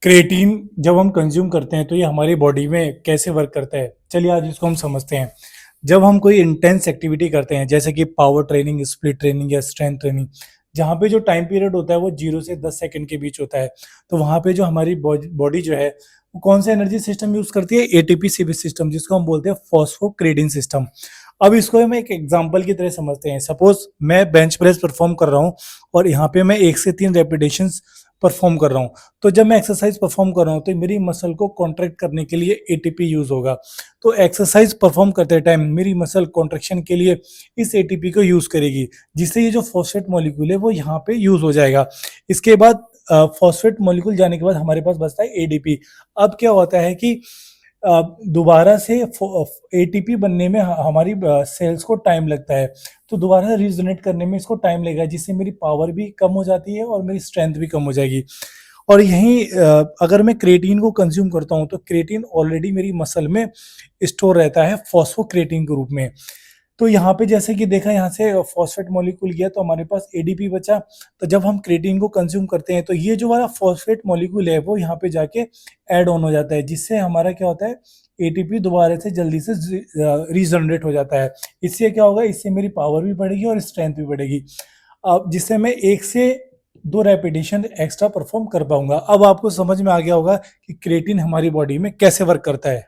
Creatine जब हम consume करते हैं तो ये हमारी बॉडी में कैसे वर्क करता है, चलिए आज इसको हम समझते हैं। जब हम कोई इंटेंस एक्टिविटी करते हैं जैसे कि पावर ट्रेनिंग, स्प्लिट ट्रेनिंग या स्ट्रेंथ ट्रेनिंग, जहाँ पे जो टाइम पीरियड होता है वो 0 से 10 सेकंड के बीच होता है। तो वहाँ पे जो हमारी बॉडी जो है वो कौन सा एनर्जी सिस्टम यूज़ करती है? एटीपी सीबी सिस्टम, जिसको हम बोलते हैं फॉस्फोक्रेटिन सिस्टम। अब इसको हम एक एग्जांपल की तरह समझते हैं। सपोज मैं बेंच प्रेस परफॉर्म कर रहा हूँ और यहाँ पे मैं 1 से 3 रेपिटेशंस परफॉर्म कर रहा हूँ। तो जब मैं एक्सरसाइज परफॉर्म कर रहा हूँ तो मेरी मसल को कॉन्ट्रैक्ट करने के लिए एटीपी यूज होगा। तो एक्सरसाइज परफॉर्म करते टाइम मेरी मसल कॉन्ट्रैक्शन के लिए इस एटीपी को यूज करेगी, जिससे ये जो फॉस्फेट मॉलिक्यूल है वो यहाँ पे यूज हो जाएगा। इसके बाद फॉस्फेट मॉलिक्यूल जाने के बाद हमारे पास बचता है एडीपी। अब क्या होता है कि दोबारा से एटीपी बनने में हमारी सेल्स को टाइम लगता है। तो दोबारा रीजनरेट करने में इसको टाइम लगेगा, जिससे मेरी पावर भी कम हो जाती है और मेरी स्ट्रेंथ भी कम हो जाएगी। और यहीं अगर मैं क्रिएटिन को कंज्यूम करता हूँ तो क्रिएटिन ऑलरेडी मेरी मसल में स्टोर रहता है फॉस्फोक्रिएटिन के रूप में। तो यहाँ पे जैसे कि देखा, यहाँ से फॉस्फेट मॉलिक्यूल गया तो हमारे पास एडीपी बचा। तो जब हम क्रिएटिन को कंज्यूम करते हैं तो ये जो वाला फॉस्फेट मॉलिक्यूल है वो यहाँ पे जाके ऐड ऑन हो जाता है, जिससे हमारा क्या होता है, एटीपी दोबारा से जल्दी से रीजनरेट हो जाता है। इससे क्या होगा, इससे मेरी पावर भी बढ़ेगी और स्ट्रेंथ भी बढ़ेगी। अब जिससे मैं 1 से 2 रेपिटेशन एक्स्ट्रा परफॉर्म कर पाऊंगा। अब आपको समझ में आ गया होगा कि क्रिएटिन हमारी बॉडी में कैसे वर्क करता है।